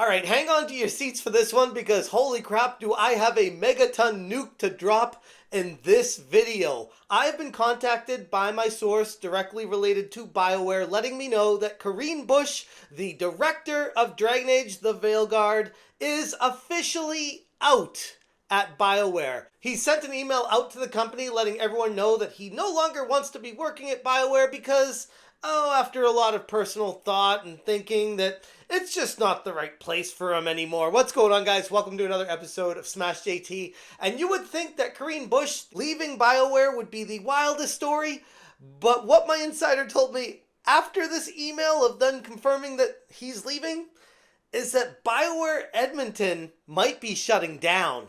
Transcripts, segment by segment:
Alright, hang on to your seats for this one because holy crap, do I have a megaton nuke to drop in this video. I've been contacted by my source directly related to BioWare letting me know that Corinne Busche, the director of Dragon Age the Veilguard, is officially out at BioWare. He sent an email out to the company letting everyone know that he no longer wants to be working at BioWare because, after a lot of personal thought and thinking that it's just not the right place for him anymore. What's going on, guys? Welcome to another episode of Smash JT. And you would think that Corinne Busche leaving BioWare would be the wildest story, but what my insider told me after this email of them confirming that he's leaving is that BioWare Edmonton might be shutting down.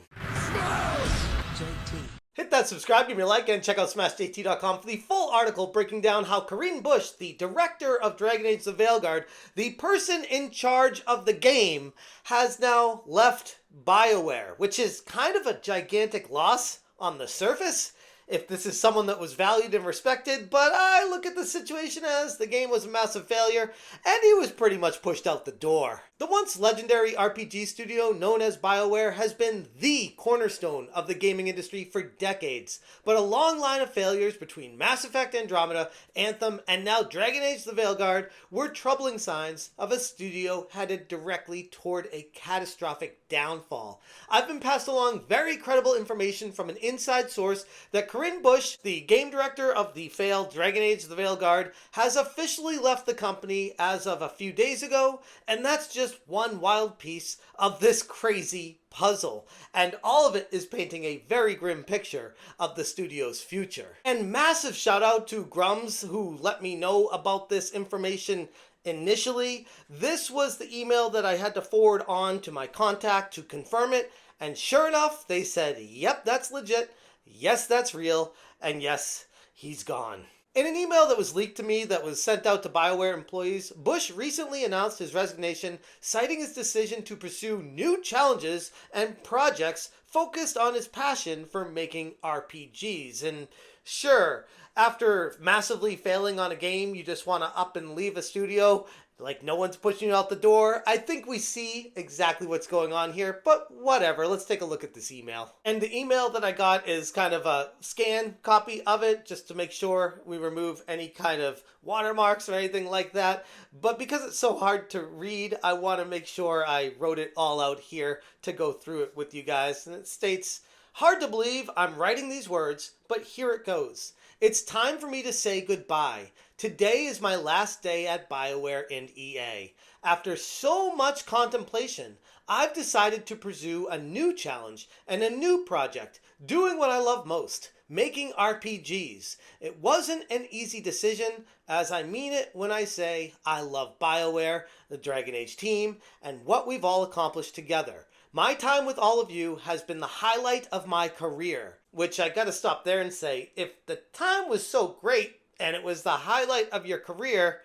Hit that subscribe, give me a like, and check out SmashJT.com for the full article breaking down how Corinne Busche, the director of Dragon Age the Veilguard, the person in charge of the game, has now left BioWare, which is kind of a gigantic loss on the surface if this is someone that was valued and respected, but I look at the situation as the game was a massive failure, and he was pretty much pushed out the door. The once legendary RPG studio known as BioWare has been the cornerstone of the gaming industry for decades, but a long line of failures between Mass Effect Andromeda, Anthem, and now Dragon Age the Veilguard were troubling signs of a studio headed directly toward a catastrophic downfall. I've been passed along very credible information from an inside source that Corinne Busche, the game director of the failed Dragon Age the Veilguard, has officially left the company as of a few days ago, and that's just one wild piece of this crazy puzzle. And all of it is painting a very grim picture of the studio's future. And massive shout out to Grums who let me know about this information initially. This was the email that I had to forward on to my contact to confirm it, and sure enough, they said, yep, that's legit, yes, that's real, and yes, he's gone. In an email that was leaked to me that was sent out to BioWare employees, Busche recently announced his resignation, citing his decision to pursue new challenges and projects focused on his passion for making RPGs. And sure, after massively failing on a game, you just want to up and leave a studio, like no one's pushing you out the door. I think we see exactly what's going on here, but whatever. Let's take a look at this email. And the email that I got is kind of a scan copy of it, just to make sure we remove any kind of watermarks or anything like that. But because it's so hard to read, I want to make sure I wrote it all out here to go through it with you guys. And it states, "Hard to believe I'm writing these words, but here it goes. It's time for me to say goodbye. Today is my last day at BioWare and EA. After so much contemplation, I've decided to pursue a new challenge and a new project, doing what I love most, making RPGs. It wasn't an easy decision, as I mean it when I say I love BioWare, the Dragon Age team, and what we've all accomplished together. My time with all of you has been the highlight of my career." Which I gotta stop there and say, if the time was so great and it was the highlight of your career,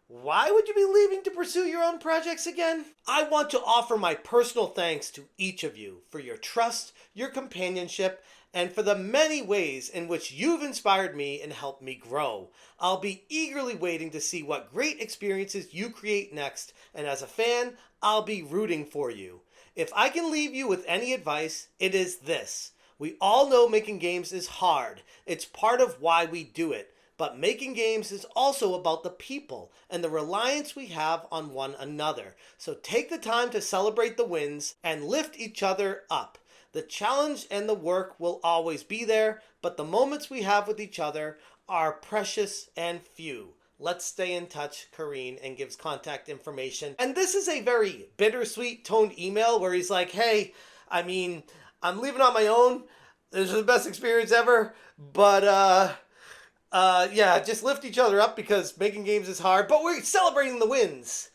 why would you be leaving to pursue your own projects again? I want to offer my personal thanks to each of you for your trust, your companionship, and for the many ways in which you've inspired me and helped me grow. I'll be eagerly waiting to see what great experiences you create next, and as a fan, I'll be rooting for you. If I can leave you with any advice, it is this. We all know making games is hard. It's part of why we do it. But making games is also about the people and the reliance we have on one another. So take the time to celebrate the wins and lift each other up. The challenge and the work will always be there, but the moments we have with each other are precious and few. Let's stay in touch, Corrine, and gives contact information. And this is a very bittersweet toned email where he's like, hey, I'm leaving on my own. This is the best experience ever. But, yeah, just lift each other up because making games is hard. But we're celebrating the wins.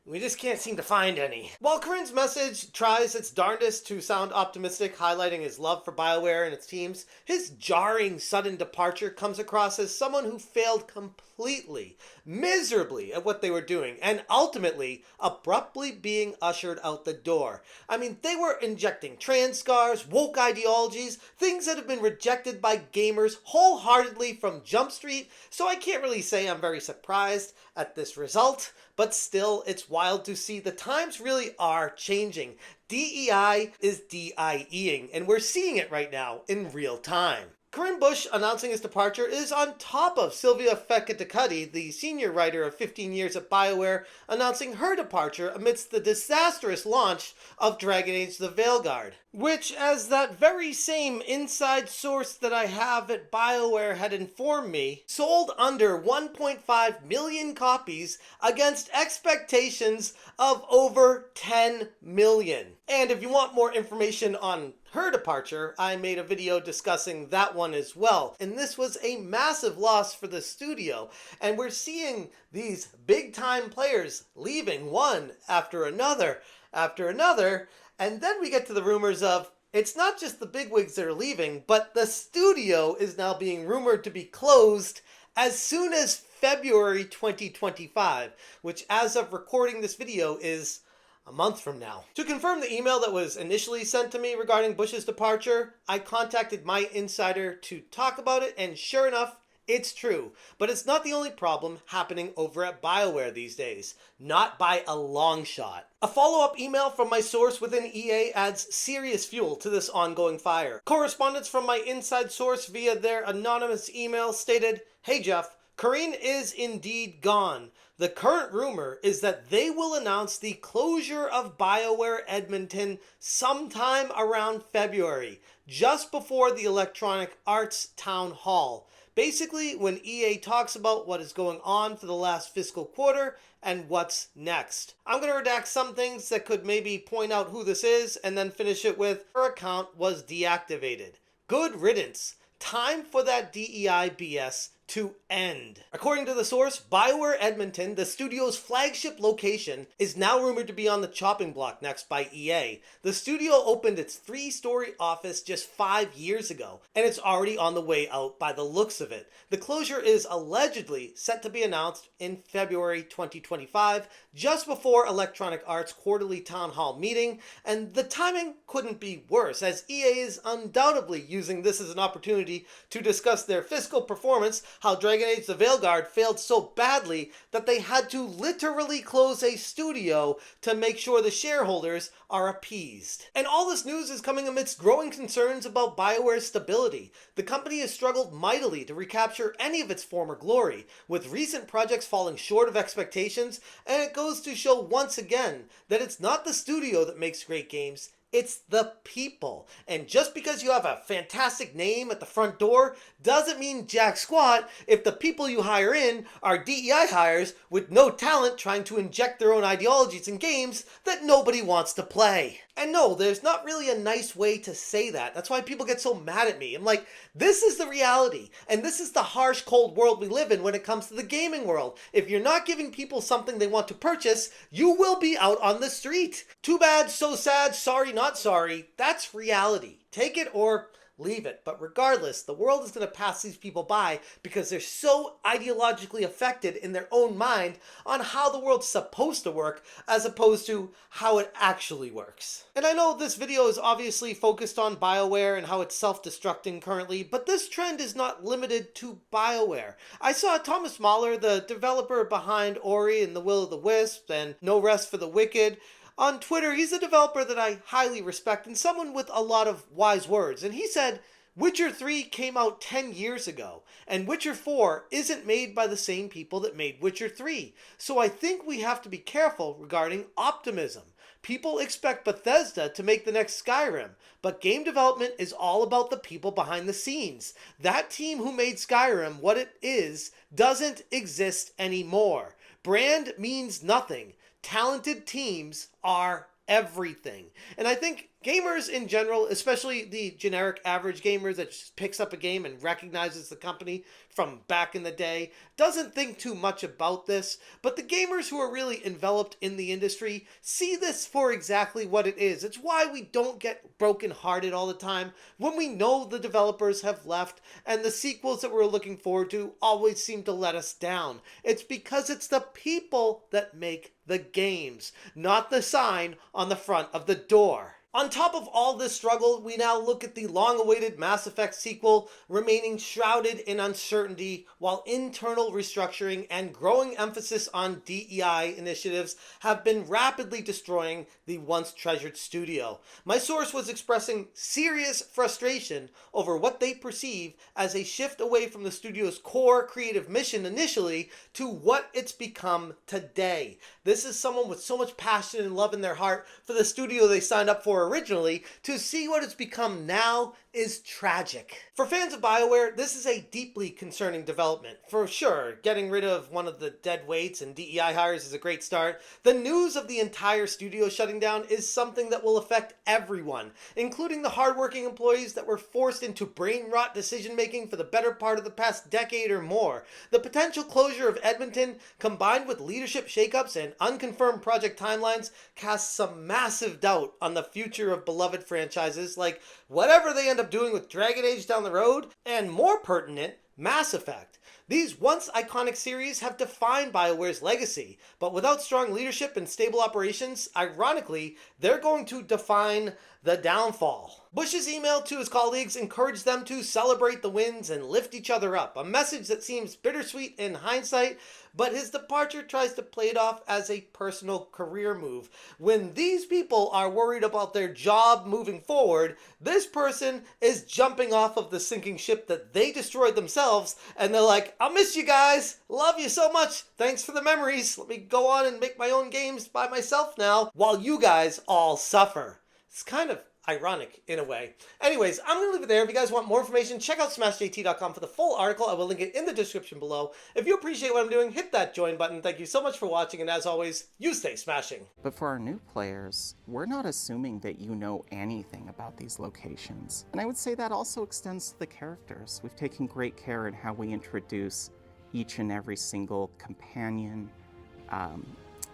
We just can't seem to find any. While Corinne's message tries its darndest to sound optimistic, highlighting his love for BioWare and its teams, his jarring, sudden departure comes across as someone who failed completely completely, miserably at what they were doing, and ultimately abruptly being ushered out the door. I mean, they were injecting trans scars, woke ideologies, things that have been rejected by gamers wholeheartedly from Jump Street, so I can't really say I'm very surprised at this result, but still, it's wild to see the times really are changing. DEI is DIEing, and we're seeing it right now in real time. Corinne Busche announcing his departure is on top of Sylvia Fekete, the senior writer of 15 years at BioWare, announcing her departure amidst the disastrous launch of Dragon Age the Veilguard, which, as that very same inside source that I have at BioWare had informed me, sold under 1.5 million copies against expectations of over 10 million. And if you want more information on her departure, I made a video discussing that one as well. And this was a massive loss for the studio. And we're seeing these big time players leaving one after another. And then we get to the rumors of, it's not just the bigwigs that are leaving, but the studio is now being rumored to be closed as soon as February 2025, which as of recording this video is a month from now. To confirm the email that was initially sent to me regarding Busche's departure, I contacted my insider to talk about it, and sure enough, it's true. But it's not the only problem happening over at BioWare these days. Not by a long shot. A follow-up email from my source within EA adds serious fuel to this ongoing fire. Correspondence from my inside source via their anonymous email stated, "Hey Jeff, Corrine is indeed gone. The current rumor is that they will announce the closure of BioWare Edmonton sometime around February, just before the Electronic Arts Town Hall. Basically, when EA talks about what is going on for the last fiscal quarter and what's next." I'm going to redact some things that could maybe point out who this is and then finish it with, her account was deactivated. Good riddance. Time for that DEI BS to end. According to the source, BioWare Edmonton, the studio's flagship location, is now rumored to be on the chopping block next by EA. The studio opened its 3-story office just 5 years ago, and it's already on the way out by the looks of it. The closure is allegedly set to be announced in February 2025, just before Electronic Arts' quarterly town hall meeting, and the timing couldn't be worse, as EA is undoubtedly using this as an opportunity to discuss their fiscal performance, how Dragon Age the Veilguard failed so badly that they had to literally close a studio to make sure the shareholders are appeased. And all this news is coming amidst growing concerns about BioWare's stability. The company has struggled mightily to recapture any of its former glory, with recent projects falling short of expectations, and it goes to show once again that it's not the studio that makes great games, it's the people. And just because you have a fantastic name at the front door doesn't mean jack squat if the people you hire in are DEI hires with no talent trying to inject their own ideologies in games that nobody wants to play. And no, there's not really a nice way to say that. That's why people get so mad at me. I'm like, this is the reality. And this is the harsh, cold world we live in when it comes to the gaming world. If you're not giving people something they want to purchase, you will be out on the street. Too bad, so sad, sorry, not sorry. That's reality. Take it or leave it. But regardless, the world is going to pass these people by because they're so ideologically affected in their own mind on how the world's supposed to work as opposed to how it actually works. And I know this video is obviously focused on BioWare and how it's self-destructing currently, but this trend is not limited to BioWare. I saw Thomas Mahler, the developer behind Ori and the Will of the Wisp and No Rest for the Wicked, on Twitter. He's a developer that I highly respect and someone with a lot of wise words. And he said, Witcher 3 came out 10 years ago, and Witcher 4 isn't made by the same people that made Witcher 3. So I think we have to be careful regarding optimism. People expect Bethesda to make the next Skyrim, but game development is all about the people behind the scenes. That team who made Skyrim what it is doesn't exist anymore. Brand means nothing. Talented teams are everything. And I think gamers in general, especially the generic average gamer that just picks up a game and recognizes the company from back in the day, doesn't think too much about this. But the gamers who are really enveloped in the industry see this for exactly what it is. It's why we don't get brokenhearted all the time when we know the developers have left and the sequels that we're looking forward to always seem to let us down. It's because it's the people that make the games, not the sign on the front of the door. On top of all this struggle, we now look at the long-awaited Mass Effect sequel remaining shrouded in uncertainty, while internal restructuring and growing emphasis on DEI initiatives have been rapidly destroying the once treasured studio. My source was expressing serious frustration over what they perceive as a shift away from the studio's core creative mission initially to what it's become today. This is someone with so much passion and love in their heart for the studio they signed up for originally. To see what it's become now is tragic. For fans of BioWare, this is a deeply concerning development. For sure, getting rid of one of the dead weights and DEI hires is a great start. The news of the entire studio shutting down is something that will affect everyone, including the hardworking employees that were forced into brain rot decision making for the better part of the past decade or more. The potential closure of Edmonton, combined with leadership shakeups and unconfirmed project timelines, casts some massive doubt on the future of beloved franchises like whatever they end up doing with Dragon Age down the road, and more pertinent, Mass Effect. These once iconic series have defined BioWare's legacy, but without strong leadership and stable operations, ironically, they're going to define the downfall. Busche's email to his colleagues encouraged them to celebrate the wins and lift each other up, a message that seems bittersweet in hindsight, but his departure tries to play it off as a personal career move. When these people are worried about their job moving forward, this person is jumping off of the sinking ship that they destroyed themselves, and they're like, I'll miss you guys, love you so much, thanks for the memories, let me go on and make my own games by myself now, while you guys all suffer. It's kind of ironic in a way. Anyways, I'm going to leave it there. If you guys want more information, check out smashjt.com for the full article. I will link it in the description below. If you appreciate what I'm doing, hit that join button. Thank you so much for watching, and as always, you stay smashing. But for our new players, we're not assuming that you know anything about these locations. And I would say that also extends to the characters. We've taken great care in how we introduce each and every single companion,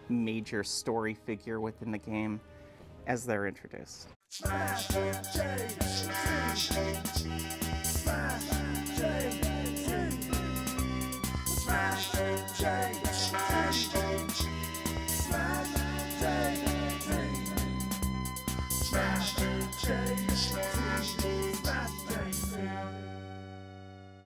major story figure within the game as they're introduced. Smash JT. Smash JT. Smash JT. Smash JT. Smash JT. Smash JT. Smash JT.